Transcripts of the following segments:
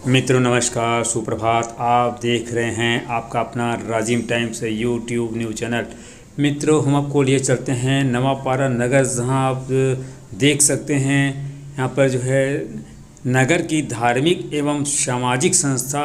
मित्रों नमस्कार, सुप्रभात। आप देख रहे हैं आपका अपना Rajim times YouTube news channel. मित्रों, हम आपको लिए चलते हैं नवापारा नगर, जहां आप देख सकते हैं यहां पर जो है नगर की धार्मिक एवं सामाजिक संस्था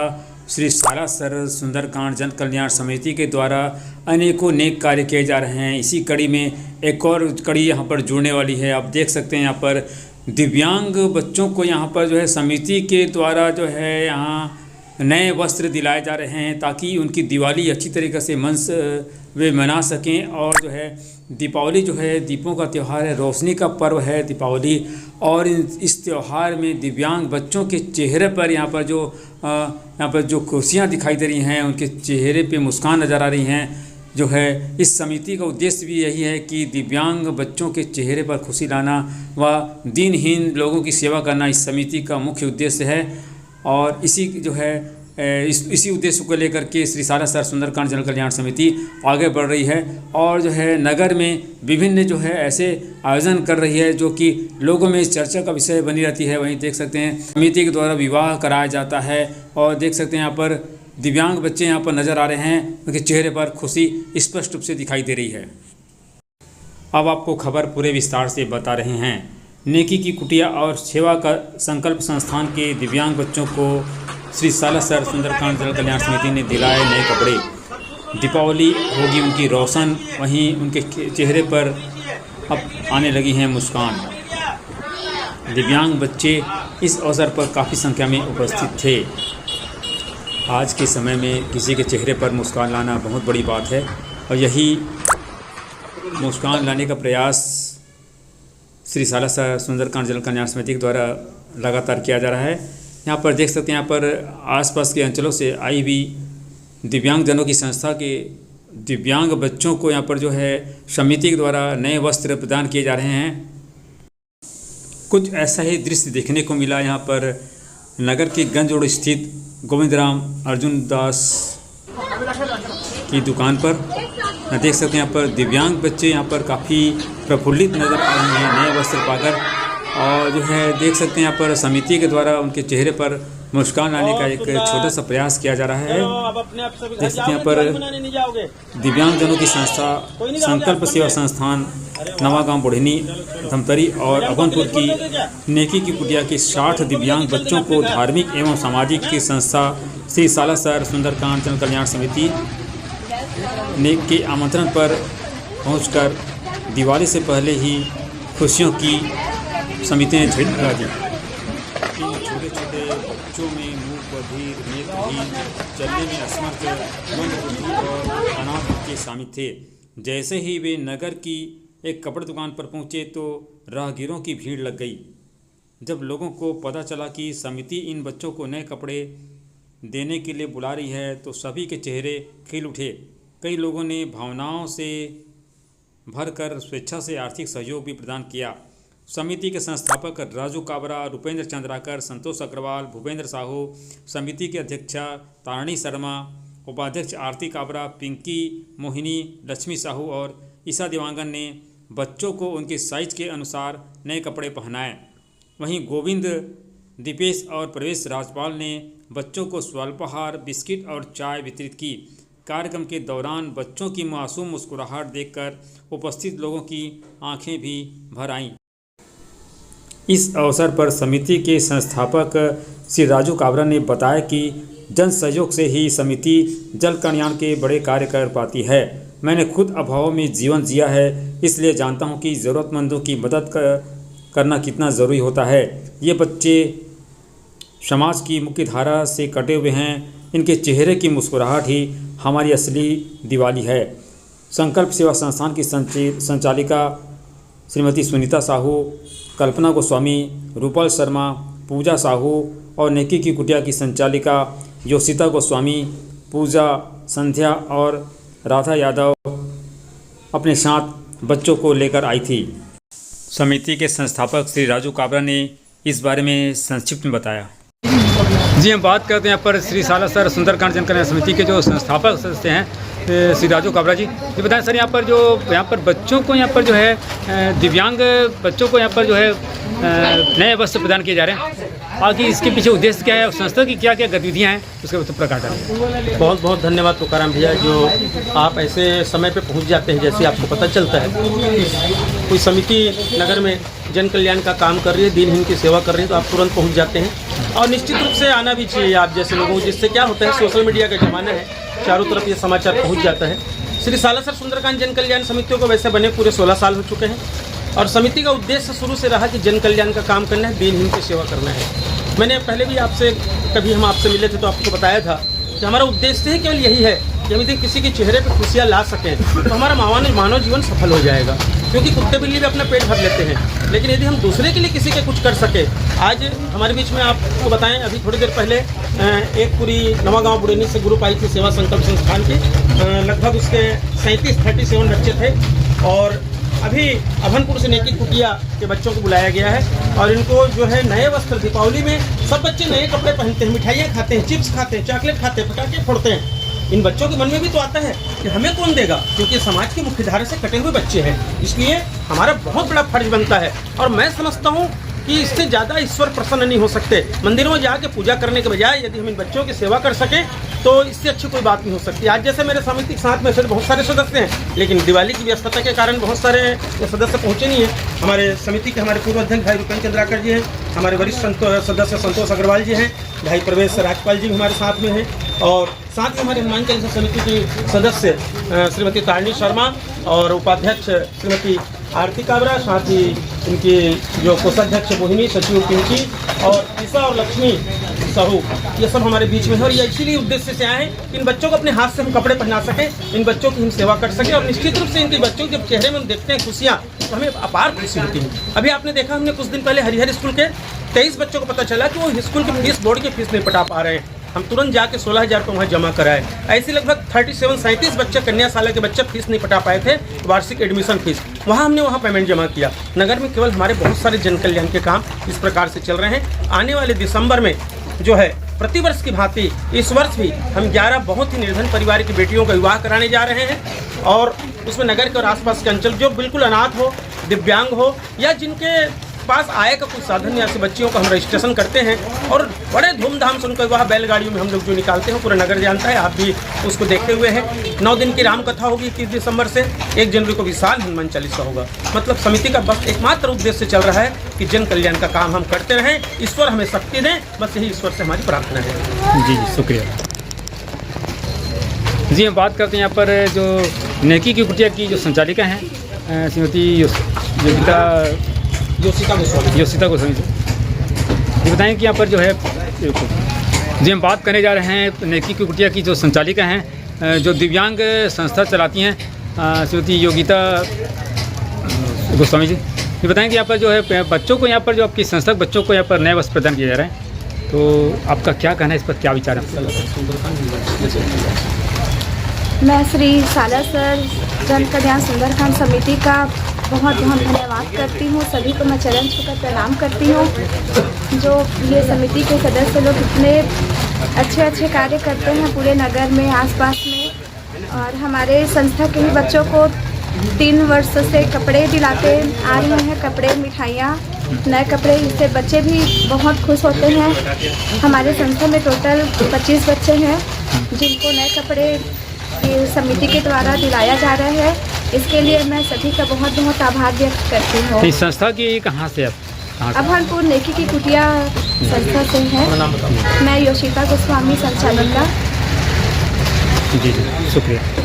श्री सालासर सुंदरकांड जन कल्याण समिति के द्वारा अनेकों नेक कार्य किए जा रहे हैं। इसी कड़ी में एक और कड़ी यहाँ पर जुड़ने वाली है। आप देख सकते हैं यहाँ पर दिव्यांग बच्चों को यहाँ पर जो है समिति के द्वारा जो है यहाँ नए वस्त्र दिलाए जा रहे हैं, ताकि उनकी दिवाली अच्छी तरीक़े से वे मना सकें। और जो है दीपावली जो है दीपों का त्यौहार है, रोशनी का पर्व है दीपावली। और इस त्यौहार में दिव्यांग बच्चों के चेहरे पर यहाँ पर जो खुशियाँ दिखाई दे रही हैं, उनके चेहरे पे मुस्कान नज़र आ रही हैं। जो है इस समिति का उद्देश्य भी यही है कि दिव्यांग बच्चों के चेहरे पर खुशी लाना व दीनहीन लोगों की सेवा करना इस समिति का मुख्य उद्देश्य है। और इसी जो है इसी उद्देश्य को लेकर के श्री सालासर सुंदरकांड जन कल्याण समिति आगे बढ़ रही है। और जो है नगर में विभिन्न जो है ऐसे आयोजन कर रही है जो कि लोगों में चर्चा का विषय बनी रहती है। वहीं देख सकते हैं समिति के द्वारा विवाह कराया जाता है। और देख सकते हैं यहाँ पर दिव्यांग बच्चे यहाँ पर नज़र आ रहे हैं, उनके चेहरे पर खुशी स्पष्ट रूप से दिखाई दे रही है। अब आपको खबर पूरे विस्तार से बता रहे हैं। नेकी की कुटिया और सेवा का संकल्प संस्थान के दिव्यांग बच्चों को श्री सालासर सुंदरकांड जन कल्याण समिति ने दिलाए नए कपड़े। दीपावली होगी उनकी रोशन, वहीं उनके चेहरे पर अब आने लगी हैं मुस्कान। दिव्यांग बच्चे इस अवसर पर काफ़ी संख्या में उपस्थित थे। आज के समय में किसी के चेहरे पर मुस्कान लाना बहुत बड़ी बात है, और यही मुस्कान लाने का प्रयास श्री सालासर सुंदरकांड जन कल्याण समिति के द्वारा लगातार किया जा रहा है। यहाँ पर देख सकते हैं यहाँ पर आसपास के अंचलों से आई हुई दिव्यांगजनों की संस्था के दिव्यांग बच्चों को यहाँ पर जो है समिति के द्वारा नए वस्त्र प्रदान किए जा रहे हैं। कुछ ऐसा ही दृश्य देखने को मिला यहाँ पर नगर के गंज रोड स्थित गोविंदराम अर्जुन दास की दुकान पर। देख सकते हैं यहाँ पर दिव्यांग बच्चे यहाँ पर काफ़ी प्रफुल्लित नज़र आ रहे हैं नए वस्त्र पाकर। और जो है देख सकते हैं यहाँ पर समिति के द्वारा उनके चेहरे पर मुस्कान लाने का एक छोटा सा प्रयास किया जा रहा है। देख सकते हैं यहाँ पर दिव्यांगजनों की संस्था संकल्प सेवा संस्थान नवागांव बुढ़नी धमतरी और अभनपुर की नेकी की कुटिया के 60 दिव्यांग बच्चों को धार्मिक एवं सामाजिक की संस्था श्री सालासर सुंदरकांड जन कल्याण समिति ने के आमंत्रण पर पहुंचकर दिवाली से पहले ही खुशियों की समिति ने झंडी लगा दी। इन छोटे छोटे बच्चों में मुँह बधिर, नेत्रहीन, चलने में असमर्थ, मंदबुद्धि और अनाथ बच्चे शामिल थे। जैसे ही वे नगर की एक कपड़े दुकान पर पहुंचे तो राहगीरों की भीड़ लग गई। जब लोगों को पता चला कि समिति इन बच्चों को नए कपड़े देने के लिए बुला रही है तो सभी के चेहरे खिल उठे। कई लोगों ने भावनाओं से भरकर स्वेच्छा से आर्थिक सहयोग भी प्रदान किया। समिति के संस्थापक राजू काबरा, रुपेंद्र चंद्राकर, संतोष अग्रवाल, भूपेंद्र साहू, समिति के अध्यक्षा तारणी शर्मा, उपाध्यक्ष आरती काबरा, पिंकी मोहिनी, लक्ष्मी साहू और ईशा देवांगन ने बच्चों को उनके साइज के अनुसार नए कपड़े पहनाए। वहीं गोविंद, दीपेश और प्रवेश राजपाल ने बच्चों को स्वल्पाहार, बिस्किट और चाय वितरित की। कार्यक्रम के दौरान बच्चों की मासूम मुस्कुराहट देखकर उपस्थित लोगों की आंखें भी भर आईं। इस अवसर पर समिति के संस्थापक श्री राजू काबरा ने बताया कि जन सहयोग से ही समिति जल कल्याण के बड़े कार्य कर पाती है। मैंने खुद अभाव में जीवन जिया है, इसलिए जानता हूं कि ज़रूरतमंदों की मदद करना कितना ज़रूरी होता है। ये बच्चे समाज की मुख्य धारा से कटे हुए हैं, इनके चेहरे की मुस्कुराहट ही हमारी असली दिवाली है। संकल्प सेवा संस्थान की संचालिका श्रीमती सुनीता साहू, कल्पना गोस्वामी, रूपल शर्मा, पूजा साहू और नेकी की कुटिया की संचालिका योशिता गोस्वामी, पूजा, संध्या और राधा यादव अपने साथ बच्चों को लेकर आई थी। समिति के संस्थापक श्री राजू काबरा ने इस बारे में संक्षिप्त में बताया। जी, हम बात करते हैं यहाँ पर श्री सालासर सुंदरकांड जन कल्याण समिति के जो संस्थापक सदस्य हैं श्री राजू काबरा जी। ये बताएं सर, यहाँ पर बच्चों को यहाँ पर जो है दिव्यांग बच्चों को यहाँ पर जो है नए वस्त्र प्रदान किए जा रहे हैं। आगे इसके पीछे उद्देश्य क्या है और संस्था की क्या क्या गतिविधियाँ हैं उसके उत्तर प्रकाश डालें। बहुत बहुत धन्यवाद तुकाराम भैया, जो आप ऐसे समय पे पहुंच जाते हैं। जैसे आपको पता चलता है कोई समिति नगर में जन कल्याण का काम कर रही है, दीनहीन की सेवा कर रही है, तो आप तुरंत पहुंच जाते हैं। और निश्चित रूप से आना भी चाहिए आप जैसे लोगों, जिससे क्या होता है, सोशल मीडिया का ज़माना है, चारों तरफ ये समाचार पहुँच जाता है। श्री सालासर सुंदरकांड जन कल्याण समितियों को वैसे बने पूरे 16 साल हो चुके हैं और समिति का उद्देश्य शुरू से रहा कि जन कल्याण का काम करना है, दीनहीन की सेवा करना है। मैंने पहले भी आपसे कभी हम आपसे मिले थे तो आपको बताया था कि हमारा उद्देश्य ही केवल यही है कि हम यदि किसी के चेहरे पर खुशियाँ ला सकें तो हमारा मानव जीवन सफल हो जाएगा। क्योंकि कुत्ते बिल्ली भी अपना पेट भर लेते हैं, लेकिन यदि हम दूसरे के लिए किसी के कुछ कर सके। आज हमारे बीच में आपको बताएं, अभी थोड़ी देर पहले एक पूरी नवागांव बुड़ेनी से ग्रुप आई थी सेवा संकल्प संस्थान की, लगभग उसके 37 बच्चे थे। और अभी अभनपुर से नेकी कुटिया के बच्चों को बुलाया गया है और इनको जो है नए वस्त्र, दीपावली में सब बच्चे नए कपड़े पहनते हैं, मिठाइयाँ खाते हैं, चिप्स खाते हैं, चॉकलेट खाते हैं, पटाखे फोड़ते हैं। इन बच्चों के मन में भी तो आता है कि हमें कौन देगा, क्योंकि समाज की मुख्यधारा से कटे हुए बच्चे हैं। इसलिए हमारा बहुत बड़ा फर्ज बनता है और मैं समझता हूँ कि इससे ज़्यादा ईश्वर प्रसन्न नहीं हो सकते। मंदिरों में जाके पूजा करने के बजाय यदि हम इन बच्चों की सेवा कर सकें तो इससे अच्छी कोई बात नहीं हो सकती। आज जैसे मेरे समिति के साथ में से बहुत सारे सदस्य हैं, लेकिन दिवाली की व्यस्तता के कारण बहुत सारे सदस्य पहुँचे नहीं हैं। हमारे समिति के हमारे पूर्व अध्यक्ष भाई रुपेंद्र चंद्राकर जी हैं, हमारे वरिष्ठ सदस्य संतोष अग्रवाल जी हैं, भाई प्रवेश राजपाल जी भी हमारे साथ में हैं और साथ में हमारे हनुमान चालीसा समिति की सदस्य श्रीमती तारिणी शर्मा और उपाध्यक्ष श्रीमती आरती काबरा, साथ ही इनकी जो कोषाध्यक्ष मोहिनी, सचिव पिंकी और ईसा और लक्ष्मी साहू, ये सब हमारे बीच में है। और ये इसीलिए उद्देश्य से आए हैं कि इन बच्चों को अपने हाथ से हम कपड़े पहना सकें, इन बच्चों की हम सेवा कर सकें और निश्चित रूप से इनके बच्चों के चेहरे में हम देखते हैं खुशियाँ तो हमें अपार खुशी होती है। अभी आपने देखा, हमने कुछ दिन पहले हरिहर स्कूल के 23 बच्चों को पता चला कि वो स्कूल की फीस, बोर्ड की फीस नहीं पटा पा रहे हैं। हम तुरंत जाके 16,000 को वहाँ जमा कराए। ऐसे लगभग 37 बच्चे, कन्या शाला के बच्चे फीस नहीं पटा पाए थे, वार्षिक एडमिशन फीस, हमने वहाँ पेमेंट जमा किया। नगर में केवल हमारे बहुत सारे जन कल्याण के काम इस प्रकार से चल रहे हैं। आने वाले दिसंबर में जो है प्रतिवर्ष की भांति इस वर्ष भी हम 11 बहुत ही निर्धन परिवार की बेटियों का विवाह कराने जा रहे हैं और उसमें नगर के और आसपास के अंचल जो बिल्कुल अनाथ हो, दिव्यांग हो या जिनके पास आय का कोई साधन नहीं, ऐसे बच्चियों का हम रजिस्ट्रेशन करते हैं और बड़े धूमधाम से उनका विवाह बैलगाड़ियों में हम लोग जो निकालते हैं, पूरा नगर जानता है, आप भी उसको देखते हुए हैं। 9 दिन की राम कथा होगी 30 दिसंबर से, 1 जनवरी को विशाल हनुमान चालीसा होगा। मतलब समिति का बस एकमात्र उद्देश्य चल रहा है कि जन कल्याण का काम हम करते रहें, ईश्वर हमें शक्ति दें, बस यही ईश्वर से हमारी प्रार्थना है। जी शुक्रिया जी। हम बात करते हैं यहाँ पर जो नेकी की कुटिया की जो संचालिका हैं श्रीमती योशिता गोस्वामी जी, ये बताएं कि यहाँ पर जो है जी हम बात करने जा रहे हैं नेकी की कुटिया की जो संचालिका हैं, जो दिव्यांग संस्था चलाती हैं, श्रीमती योगिता गोस्वामी जी, ये बताएं कि यहाँ पर जो है बच्चों को, यहाँ पर जो आपकी संस्था बच्चों को यहाँ पर नए वस्त्र प्रदान किए जा रहे हैं, तो आपका क्या कहना है इस पर, क्या विचार है? मैं श्री सालासर जन कल्याण सुंदरकांड समिति का बहुत बहुत धन्यवाद करती हूँ। सभी को मैं चरण छूकर प्रणाम करती हूँ। जो ये समिति के सदस्य लोग इतने अच्छे कार्य करते हैं पूरे नगर में, आसपास में, और हमारे संस्था के ही बच्चों को 3 वर्ष से कपड़े दिलाते आ रहे हैं, कपड़े, मिठाइयाँ, नए कपड़े, इससे बच्चे भी बहुत खुश होते हैं। हमारे संस्था में टोटल 25 बच्चे हैं जिनको नए कपड़े समिति के द्वारा दिलाया जा रहा है। इसके लिए मैं सभी का बहुत बहुत आभार व्यक्त करती हूँ। इस संस्था की कहाँ से आप? अभनपुर नेकी की कुटिया संस्था से है। मैं योशिता गोस्वामी संचालिका। जी शुक्रिया।